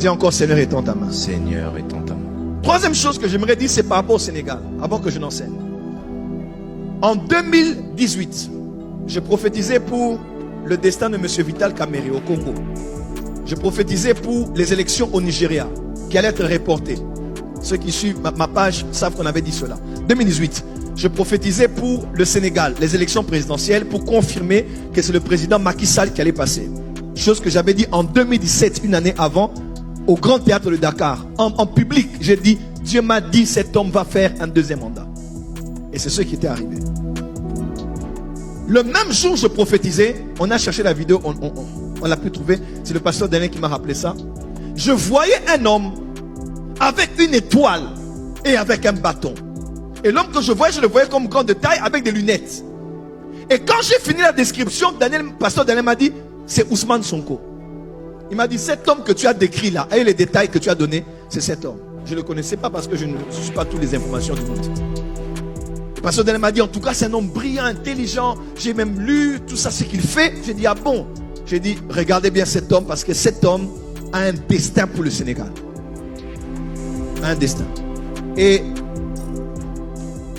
Dis encore, Seigneur, étends ta main. Seigneur, étends ta main. Troisième chose que j'aimerais dire, c'est par rapport au Sénégal, avant que je n'enseigne. En 2018, je prophétisais pour le destin de M. Vital Kamerhe au Congo. Je prophétisais pour les élections au Nigeria, qui allaient être reportées. Ceux qui suivent ma page savent qu'on avait dit cela. 2018, je prophétisais pour le Sénégal, les élections présidentielles, pour confirmer que c'est le président Macky Sall qui allait passer. Chose que j'avais dit en 2017, une année avant, au Grand Théâtre de Dakar. En public, j'ai dit, Dieu m'a dit, cet homme va faire un deuxième mandat. Et c'est ce qui était arrivé. Le même jour, je prophétisais, on a cherché la vidéo, on l'a pu trouver. C'est le pasteur Daniel qui m'a rappelé ça. Je voyais un homme avec une étoile et avec un bâton. Et l'homme que je le voyais comme grand de taille avec des lunettes. Et quand j'ai fini la description, pasteur Daniel m'a dit, c'est Ousmane Sonko. Il m'a dit, cet homme que tu as décrit là, et les détails que tu as donnés, c'est cet homme. Je ne le connaissais pas parce que je ne suis pas toutes les informations du monde. Le pasteur Daniel m'a dit, en tout cas, c'est un homme brillant, intelligent. J'ai même lu tout ça, ce qu'il fait. J'ai dit, ah bon? J'ai dit, regardez bien cet homme parce que cet homme a un destin pour le Sénégal. Un destin. Et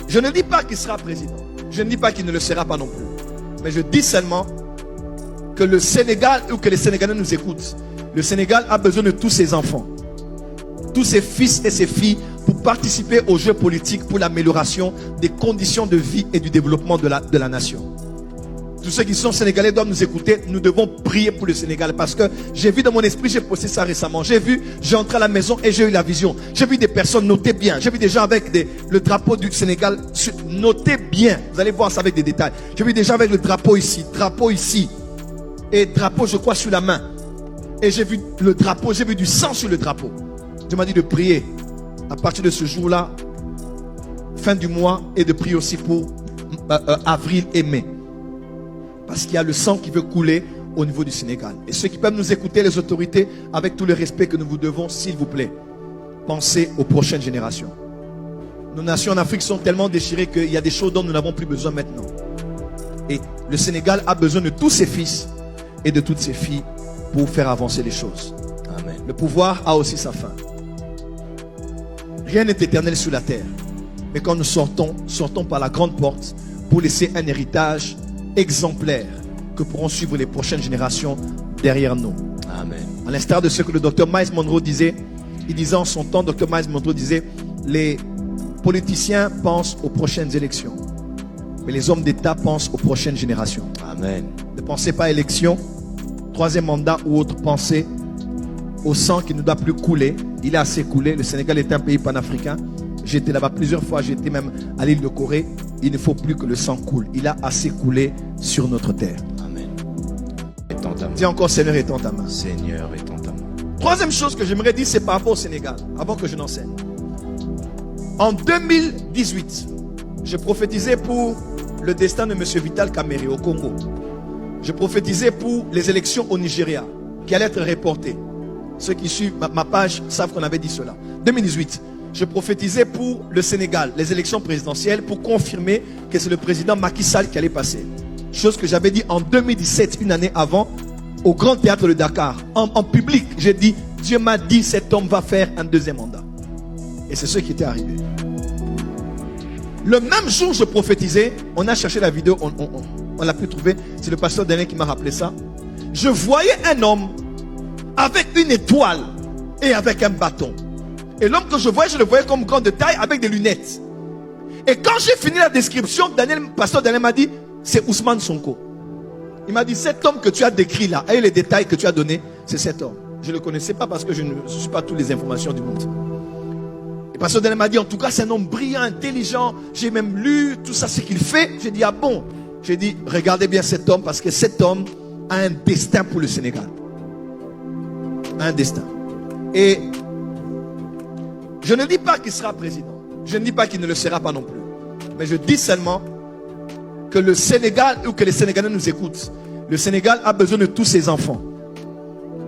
je ne dis pas qu'il sera président. Je ne dis pas qu'il ne le sera pas non plus. Mais je dis seulement que le Sénégal, ou que les Sénégalais nous écoutent, le Sénégal a besoin de tous ses enfants, tous ses fils et ses filles, pour participer aux jeux politiques pour l'amélioration des conditions de vie et du développement de la nation. Tous ceux qui sont sénégalais doivent nous écouter. Nous devons prier pour le Sénégal parce que j'ai vu dans mon esprit, j'ai posté ça récemment. J'ai entré à la maison et j'ai eu la vision. J'ai vu des personnes, notez bien. J'ai vu des gens avec le drapeau du Sénégal. Notez bien. Vous allez voir ça avec des détails. J'ai vu des gens avec le drapeau ici, et drapeau, je crois, sur la main. Et j'ai vu le drapeau, j'ai vu du sang sur le drapeau. Dieu m'a dit de prier à partir de ce jour-là, fin du mois, et de prier aussi pour avril et mai. Parce qu'il y a le sang qui veut couler au niveau du Sénégal. Et ceux qui peuvent nous écouter, les autorités, avec tout le respect que nous vous devons, s'il vous plaît, pensez aux prochaines générations. Nos nations en Afrique sont tellement déchirées qu'il y a des choses dont nous n'avons plus besoin maintenant. Et le Sénégal a besoin de tous ses fils et de toutes ses filles pour faire avancer les choses. Amen. Le pouvoir a aussi sa fin. Rien n'est éternel sur la terre. Mais quand nous sortons par la grande porte pour laisser un héritage exemplaire que pourront suivre les prochaines générations derrière nous. Amen. À l'instar de ce que le docteur Myles Munroe disait, il disait en son temps, docteur Myles Munroe disait, les politiciens pensent aux prochaines élections, mais les hommes d'État pensent aux prochaines générations. Amen. Ne pensez pas à élection, troisième mandat ou autre, pensée au sang qui ne doit plus couler. Il a assez coulé. Le Sénégal est un pays panafricain. J'ai été là-bas plusieurs fois. J'ai été même à l'île de Corée. Il ne faut plus que le sang coule. Il a assez coulé sur notre terre. Amen. Étends ta main. Dis encore, Seigneur, étends ta main. Seigneur, étends ta main. Troisième chose que j'aimerais dire, c'est par rapport au Sénégal, avant que je n'enseigne. En 2018, je prophétisais pour le destin de M. Vital Kamerhe au Congo. Je prophétisais pour les élections au Nigeria, qui allaient être reportées. Ceux qui suivent ma page savent qu'on avait dit cela. 2018, je prophétisais pour le Sénégal, les élections présidentielles, pour confirmer que c'est le président Macky Sall qui allait passer. Chose que j'avais dit en 2017, une année avant, au Grand Théâtre de Dakar. En public, j'ai dit, Dieu m'a dit, cet homme va faire un deuxième mandat. Et c'est ce qui était arrivé. Le même jour, je prophétisais, on a cherché la vidéo, on l'a pu trouver. C'est le pasteur Daniel qui m'a rappelé ça. Je voyais un homme avec une étoile et avec un bâton. Et l'homme que je le voyais comme grand de taille avec des lunettes. Et quand j'ai fini la description, pasteur Daniel m'a dit, c'est Ousmane Sonko. Il m'a dit, cet homme que tu as décrit là, et les détails que tu as donnés, c'est cet homme. Je ne le connaissais pas parce que je ne suis pas toutes les informations du monde. Et pasteur Daniel m'a dit, en tout cas, c'est un homme brillant, intelligent. J'ai même lu tout ça, ce qu'il fait. J'ai dit, ah bon? J'ai dit, regardez bien cet homme parce que cet homme a un destin pour le Sénégal. Un destin. Et je ne dis pas qu'il sera président. Je ne dis pas qu'il ne le sera pas non plus. Mais je dis seulement que le Sénégal, ou que les Sénégalais nous écoutent, le Sénégal a besoin de tous ses enfants,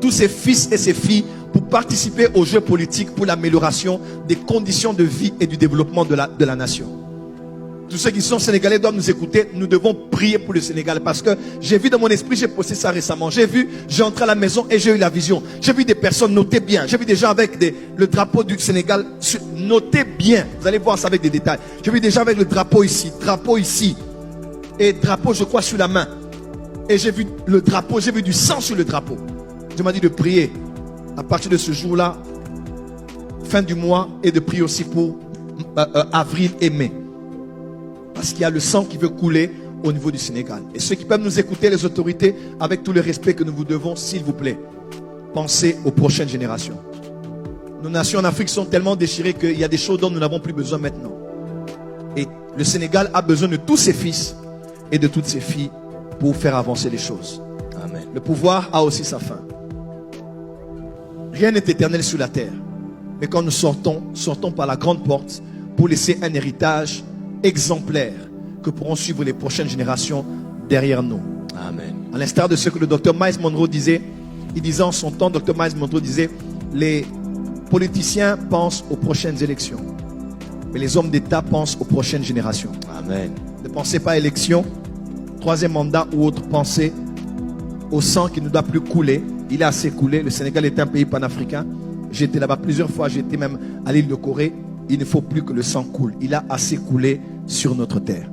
tous ses fils et ses filles, pour participer aux jeux politiques pour l'amélioration des conditions de vie et du développement de la nation. Tous ceux qui sont sénégalais doivent nous écouter. Nous devons prier pour le Sénégal parce que j'ai vu dans mon esprit, j'ai posté ça récemment. J'ai entré à la maison et j'ai eu la vision. J'ai vu des personnes, notez bien. J'ai vu des gens avec le drapeau du Sénégal. Notez bien. Vous allez voir ça avec des détails. J'ai vu des gens avec le drapeau ici et drapeau, je crois, sur la main. Et j'ai vu le drapeau, j'ai vu du sang sur le drapeau. Dieu m'a dit de prier à partir de ce jour-là, fin du mois, et de prier aussi pour avril et mai. Parce qu'il y a le sang qui veut couler au niveau du Sénégal. Et ceux qui peuvent nous écouter, les autorités, avec tout le respect que nous vous devons, s'il vous plaît, pensez aux prochaines générations. Nos nations en Afrique sont tellement déchirées qu'il y a des choses dont nous n'avons plus besoin maintenant. Et le Sénégal a besoin de tous ses fils et de toutes ses filles pour faire avancer les choses. Amen. Le pouvoir a aussi sa fin. Rien n'est éternel sur la terre. Mais quand nous sortons par la grande porte pour laisser un héritage exemplaire que pourront suivre les prochaines générations derrière nous. Amen. À l'instar de ce que le docteur Miles Monroe disait, il disait en son temps, docteur Miles Monroe disait, les politiciens pensent aux prochaines élections, mais les hommes d'État pensent aux prochaines générations. Amen. Ne pensez pas à élection, troisième mandat ou autre, pensez au sang qui ne doit plus couler. Il a assez coulé. Le Sénégal est un pays panafricain. J'ai été là-bas plusieurs fois, j'ai été même à l'île de Corée. Il ne faut plus que le sang coule. Il a assez coulé sur notre terre.